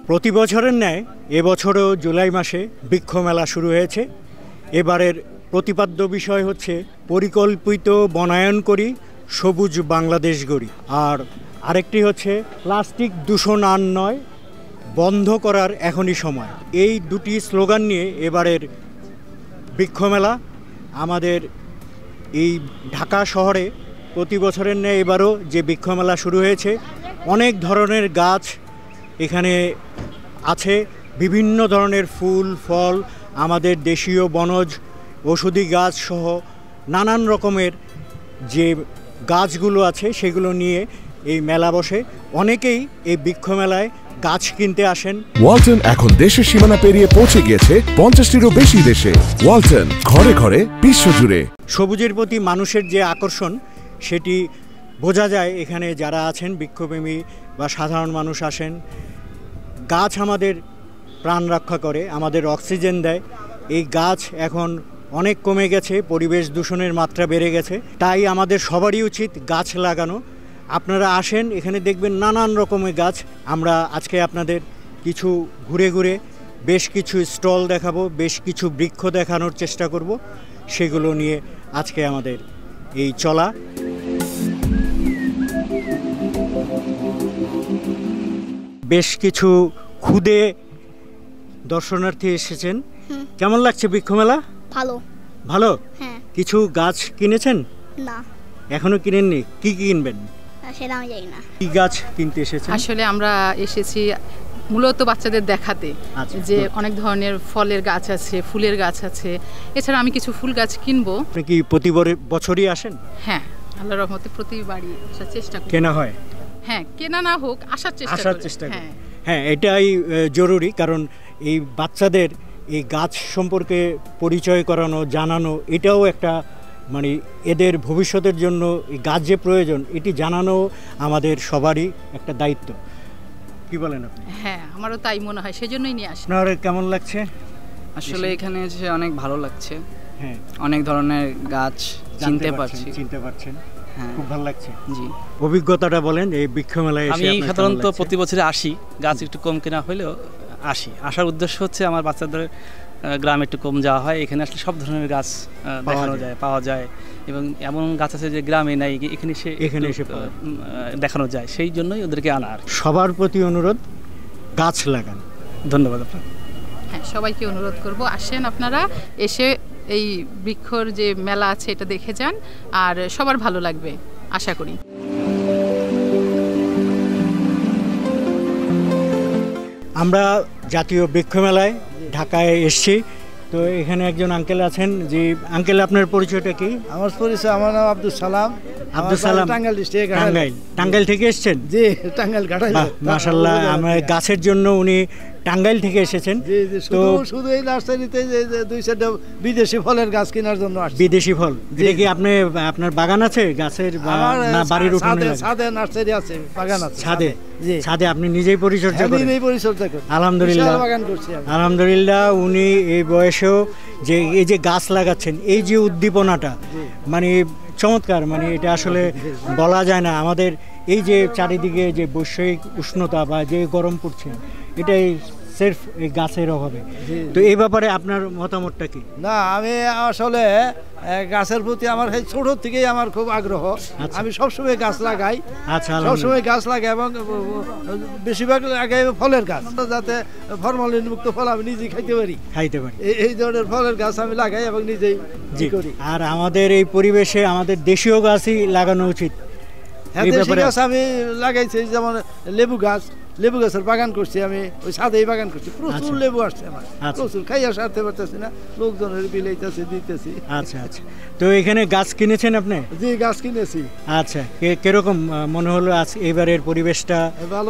প্রতি বছরের ন্যায় এবছরও জুলাই মাসে বৃক্ষ মেলা শুরু হয়েছে। এবারের প্রতিপাদ্য বিষয় হচ্ছে পরিকল্পিত বনায়ন করি, সবুজ বাংলাদেশ গড়ি। আর আরেকটি হচ্ছে প্লাস্টিক দূষণ আর নয়, বন্ধ করার এখনই সময়। এই দুটি স্লোগান নিয়ে এবারের বৃক্ষ মেলা আমাদের এই ঢাকা শহরে প্রতি বছরের ন্যায় এবারও যে বৃক্ষ মেলা শুরু হয়েছে। অনেক ধরনের গাছ এখানে আছে, বিভিন্ন ধরনের ফুল ফল, আমাদের দেশীয় বনজ ঔষধি গাছ সহ নানান রকমের যে গাছগুলো আছে সেগুলো নিয়ে এই মেলা বসে। অনেকেই এই বৃক্ষ মেলায় গাছ কিনতে আসেন। ওয়ালটন এখন দেশের সীমানা পেরিয়ে পৌঁছে গিয়েছে 50টিরও বেশি দেশে। ওয়ালটন, ঘরে ঘরে বিশ্বজুড়ে। সবুজের প্রতি মানুষের যে আকর্ষণ সেটি বোঝা যায় এখানে যারা আছেন বৃক্ষপ্রেমী বা সাধারণ মানুষ আসেন। গাছ আমাদের প্রাণ রক্ষা করে, আমাদের অক্সিজেন দেয়। এই গাছ এখন অনেক কমে গেছে, পরিবেশ দূষণের মাত্রা বেড়ে গেছে, তাই আমাদের সবারই উচিত গাছ লাগানো। আপনারা আসেন, এখানে দেখবেন নানান রকমের গাছ। আমরা আজকে আপনাদের কিছু ঘুরে ঘুরে বেশ কিছু স্টল দেখাবো, বেশ কিছু বৃক্ষ দেখানোর চেষ্টা করব। সেগুলো নিয়ে আজকে আমাদের এই চলা। বেশ কিছু ক্ষুদে দর্শনার্থী এসেছেন। কেমন লাগছে বৃক্ষ মেলা? ভালো। ভালো? হ্যাঁ। কিছু গাছ কিনেছেন? না, এখনো কিনেননি। কি কিনবেন? সেটা আমি জানি না। কি গাছ কিনতে এসেছেন? আসলে আমরা এসেছি মূলত বাচ্চাদের দেখাতে যে অনেক ধরনের ফলের গাছ আছে, ফুলের গাছ আছে। এছাড়া আমি কিছু ফুল গাছ কিনবো। আপনি কি প্রতি বছরই আসেন? হ্যাঁ, আল্লাহর রহমতে প্রতিবারই আসার চেষ্টা করি। কেনা হয়? হ্যাঁ, কেনা না হোক আসার চেষ্টা করি। হ্যাঁ, এটাই জরুরি, কারণ এই বাচ্চাদের এই গাছ সম্পর্কে পরিচয় করানো, জানানো, এটাও একটা মানে এদের ভবিষ্যতের জন্য এই গাছ যে প্রয়োজন এটি জানানো আমাদের সবারই একটা দায়িত্ব। কি বলেন আপনি? হ্যাঁ, আমারও তাই মনে হয়, সেজন্যই নিয়ে আসি। আপনার কেমন লাগছে? আসলে এখানে এসে অনেক ভালো লাগছে। হ্যাঁ, অনেক ধরনের গাছ চিনতে পারছেন। হ্যাঁ, খুব ভালো লাগছে। জি। অভিজ্ঞতাটা বলেন এই বৃক্ষ মেলায় এসে। আমি সাধারণত প্রতি বছরে আসি, গাছ একটু কম কেনা হলেও আসি। আসার উদ্দেশ্য হচ্ছে আমার বাচ্চাদের গ্রামে একটু কম যাওয়া হয়, এখানে আসলে সব ধরনের গাছ পাওয়া যায় এবং এমন গাছ আছে যে গ্রামে নাই, এখানে এসে দেখানো যায়, সেই জন্যই ওদেরকে আনা। আর সবার প্রতি অনুরোধ, গাছ লাগান। ধন্যবাদ আপনার। হ্যাঁ, সবাইকে অনুরোধ করব, আসেন আপনারা, এসে এই বৃক্ষর যে মেলা আছে এটা দেখে যান, আর সবার ভালো লাগবে আশা করি। আমরা জাতীয় বৃক্ষ মেলায় ঢাকায় এসেছি। তো এখানে একজন আঙ্কেল আছেন। যে আঙ্কেল, আপনার পরিচয়টা কি? আমার পরিচয়, আমার নাম আব্দুল সালাম। আব্দুল সালাম, টাঙ্গাইল ডিস্ট্রিক্ট। টাঙ্গাইল থেকে এসেছেন? জি, টাঙ্গাইল ঘাটাইল। মাশাআল্লাহ, আমরা গাছের জন্য উনি টাঙ্গাইল থেকে এসেছেন। তো শুধু এই নার্সারিতে দুই চারটা বিদেশি ফলের গাছ কেনার জন্য আসছি। বিদেশি ফল? এটা কি আপনার বাগান আছে গাছের, না বাড়ির উঠানে? ছাদে নার্সারি আছে, বাগান আছে ছাদে। ছাদে আপনি নিজেই পরিচর্যা করেন? নিজেই পরিচর্যা করি, আলহামদুলিল্লাহ। বাগান করছি আলহামদুলিল্লাহ। উনি এই বয়সেও যে এই যে গাছ লাগাচ্ছেন, এই যে উদ্দীপনাটা মানে চমৎকার, মানে এটা আসলে বলা যায় না। আমাদের এই যে চারিদিকে যে বৈশ্বিক উষ্ণতা বা যে গরম পড়ছে, এটাই সির্ফ এই গাছের অভাবে। তো এই ব্যাপারে আপনার মতামতটা কি? না, আমি আসলে গাছের প্রতি আমার ছোট থেকেই আমার খুব আগ্রহ। আমি সবসময় গাছ লাগাই। আচ্ছা, সবসময় গাছ লাগাই এবং বেশিরভাগ লাগাই ফলের গাছ, যাতে ফরমালিন মুক্ত ফল আমি নিজেই খাইতে পারি। এই ধরনের ফলের গাছ আমি লাগাই এবং নিজেই করি। আর আমাদের এই পরিবেশে আমাদের দেশীয় গাছই লাগানো উচিত। দেশি গাছ আমি লাগাইছি, যেমন লেবু গাছের বাগান করছি আমি, ওই ছাদেই বাগান করছি। প্রচুর লেবু আসছে আমার, প্রচুর। খাইয়া সারতে পারতেছি না, লোকজনের বিলাইতেছি, দিতেছি। আচ্ছা। তো এখানে গাছ কিনেছেন আপনি? জি, গাছ কিনেছি। আচ্ছা, কিরকম মনে হলো এবারের পরিবেশটা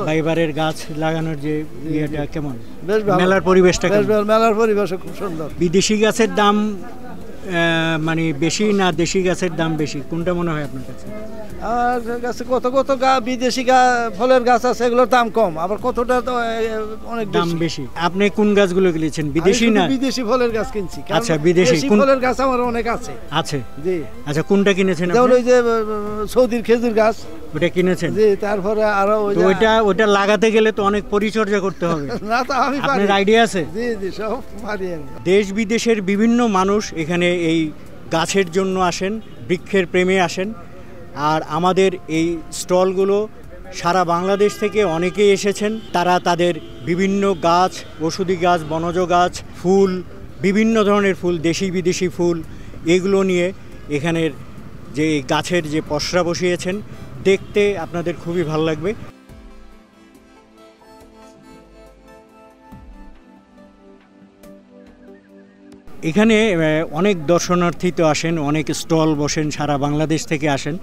বা এবারের গাছ লাগানোর যে ইয়েটা কেমন? বেশ ভালো। মেলার পরিবেশটা মেলার পরিবেশ খুব সুন্দর। বিদেশি গাছের দাম মানে বেশি না দেশি গাছের দাম বেশি, কোনটা মনে হয় আপনার কাছে? আর গাছে কত বিদেশি ফলের গাছ আছে, এগুলোর দাম কম, আবার কতটা তো অনেক দাম বেশি। আপনি কোন গাছগুলো কিনেছেন? বিদেশি না বিদেশি ফলের গাছ কিনছি। আচ্ছা, বিদেশি ফলের গাছ আমার অনেক আছে। জি। আচ্ছা, কোনটা কিনেছেন? যেমন ওই যে সৌদির খেজুর গাছ, ওটা কিনেছেন? জি, তারপরে আরো তো ওটা লাগাতে গেলে তো অনেক পরিচর্যা করতে হবে। না, তো আমি পারি। আপনার আইডিয়া আছে? জি জি, সব পারি আমি। দেশ বিদেশের বিভিন্ন মানুষ এখানে এই গাছের জন্য আসেন, বৃক্ষের প্রেমে আসেন। আর আমাদের এই স্টলগুলো সারা বাংলাদেশ থেকে অনেকেই এসেছেন। তারা তাদের বিভিন্ন গাছ, ওষুধি গাছ, বনজ গাছ, ফুল, বিভিন্ন ধরনের ফুল, দেশি বিদেশি ফুল, এগুলো নিয়ে এখানের যে গাছের যে পসরা বসিয়েছেন, দেখতে আপনাদের খুবই ভালো লাগবে। এখানে অনেক দর্শনার্থী তো আসেন, অনেক স্টল বসেন, সারা বাংলাদেশ থেকে আসেন।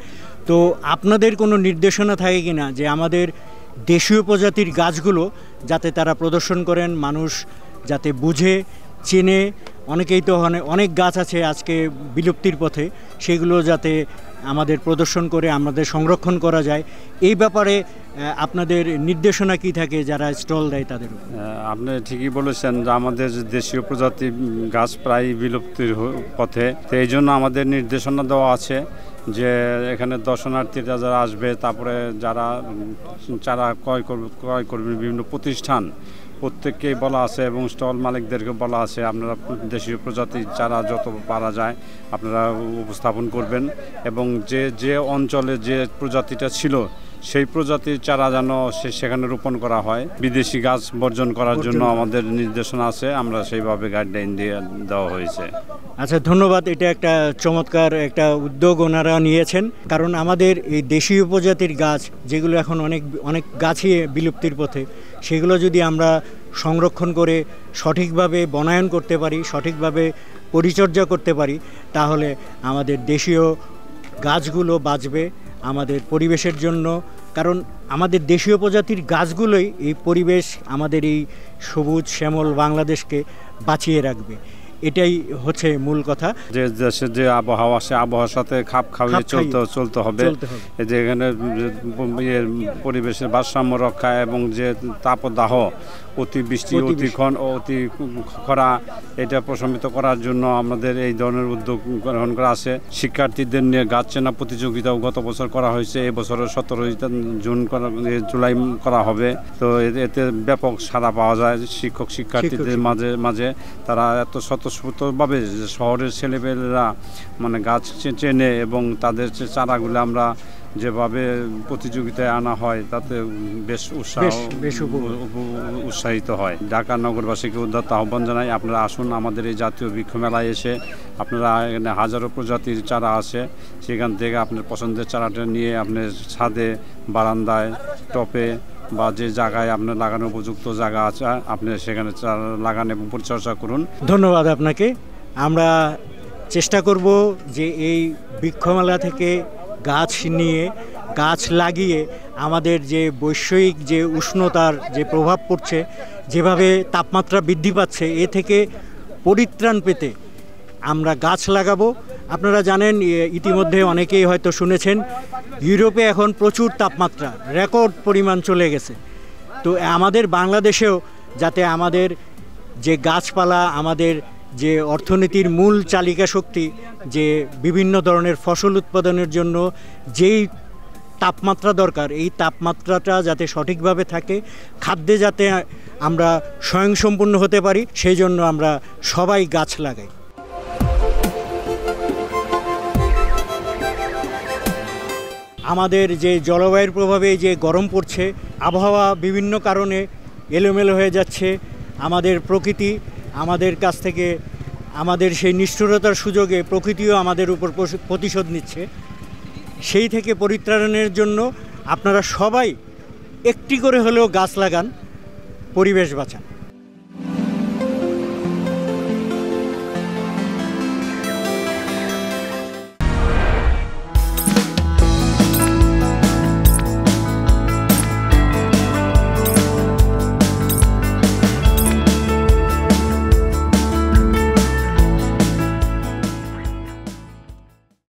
তো আপনাদের কোনো নির্দেশনা থাকে কি না যে আমাদের দেশীয় প্রজাতির গাছগুলো যাতে তারা প্রদর্শন করেন, মানুষ যাতে বুঝে চেনে? অনেকেই তো অনেক গাছ আছে আজকে বিলুপ্তির পথে, সেগুলো যাতে আমাদের প্রদর্শন করে আমাদের সংরক্ষণ করা যায়, এই ব্যাপারে আপনাদের নির্দেশনা কি থাকে যারা স্টল দেয় তাদের? আপনি ঠিকই বলেছেন যে আমাদের দেশীয় প্রজাতির গাছ প্রায় বিলুপ্তির পথে, তো এই জন্য আমাদের নির্দেশনা দেওয়া আছে যে এখানে দর্শনার্থীরা যারা আসবে, তারপরে যারা চারা ক্রয় করবে বিভিন্ন প্রতিষ্ঠান, প্রত্যেককেই বলা আছে এবং স্টল মালিকদেরকে বলা আছে আপনারা দেশীয় প্রজাতির চারা যত পারা যায় আপনারা উপস্থাপন করবেন, এবং যে অঞ্চলে যে প্রজাতিটা ছিল সেই প্রজাতির চারা যেন সেখানে রোপণ করা হয়। বিদেশি গাছ বর্জন করার জন্য আমাদের নির্দেশনা আছে, আমরা সেইভাবে গাইডলাইন দিয়ে দেওয়া হয়েছে। আচ্ছা, ধন্যবাদ। এটা একটা চমৎকার একটা উদ্যোগ ওনারা নিয়েছেন, কারণ আমাদের এই দেশীয় প্রজাতির গাছ যেগুলো এখন অনেক গাছই বিলুপ্তির পথে, সেগুলো যদি আমরা সংরক্ষণ করে সঠিকভাবে বনায়ন করতে পারি, সঠিকভাবে পরিচর্যা করতে পারি, তাহলে আমাদের দেশীয় গাছগুলো বাঁচবে আমাদের পরিবেশের জন্য। কারণ আমাদের দেশীয় প্রজাতির গাছগুলোই এই পরিবেশ, আমাদের এই সবুজ শ্যামল বাংলাদেশকে বাঁচিয়ে রাখবে। এটাই হচ্ছে মূল কথা। যে দেশের যে আবহাওয়া, সে আবহাওয়ার সাথে খাপ খাইয়ে চলতে হবে। যে এখানে পরিবেশের ভারসাম্য রক্ষা এবং যে তাপদাহ, অতিবৃষ্টি, অতি খরা, এটা প্রশমিত করার জন্য আমাদের এই ধরনের উদ্যোগ গ্রহণ করা আছে। শিক্ষার্থীদের নিয়ে গাছ চেনা প্রতিযোগিতাও গত বছর করা হয়েছে, এই বছরের 17 জুলাই করা হবে। তো এতে ব্যাপক সাড়া পাওয়া যায় শিক্ষার্থীদের মাঝে। তারা এত স্বতঃস্ফূর্তভাবে শহরের ছেলেমেয়েরা মানে গাছ চেনে, এবং তাদের চারাগুলো আমরা যেভাবে প্রতিযোগিতায় আনা হয় তাতে বেশ উৎসাহিত হয়। ঢাকা নগরবাসীকে উদাত্ত আহ্বান জানাই, আপনারা আসুন আমাদের এই জাতীয় বৃক্ষ মেলায় এসে আপনারা এখানে হাজারো প্রজাতির চারা আছে, সেখান থেকে আপনার পছন্দের চারাটা নিয়ে আপনার ছাদে, বারান্দায়, টপে বা যে জায়গায় আপনার লাগানোর উপযুক্ত জায়গা আছে আপনি সেখানে চারা লাগান এবং পরিচর্যা করুন। ধন্যবাদ আপনাকে। আমরা চেষ্টা করব যে এই বৃক্ষমেলা থেকে গাছ নিয়ে, গাছ লাগিয়ে আমাদের যে বৈশ্বিক যে উষ্ণতার যে প্রভাব পড়ছে, যেভাবে তাপমাত্রা বৃদ্ধি পাচ্ছে, এ থেকে পরিত্রাণ পেতে আমরা গাছ লাগাবো। আপনারা জানেন, ইতিমধ্যে অনেকেই হয়তো শুনেছেন, ইউরোপে এখন প্রচুর তাপমাত্রা, রেকর্ড পরিমাণ চলে গেছে। তো আমাদের বাংলাদেশেও যাতে আমাদের যে গাছপালা, আমাদের যে অর্থনীতির মূল চালিকা শক্তি, যে বিভিন্ন ধরনের ফসল উৎপাদনের জন্য যেই তাপমাত্রা দরকার, এই তাপমাত্রাটা যাতে সঠিকভাবে থাকে, খাদ্যে যাতে আমরা স্বয়ংসম্পূর্ণ হতে পারি, সেই জন্য আমরা সবাই গাছ লাগাই। আমাদের যে জলবায়ুর প্রভাবে যে গরম পড়ছে, আবহাওয়া বিভিন্ন কারণে এলোমেলো হয়ে যাচ্ছে, আমাদের প্রকৃতি আমাদের কাছ থেকে আমাদের সেই নিষ্ঠুরতার সুযোগে প্রকৃতিও আমাদের উপর প্রতিশোধ নিচ্ছে। সেই থেকে পরিত্রাণের জন্য আপনারা সবাই একটি করে হলেও গাছ লাগান, পরিবেশ বাঁচান।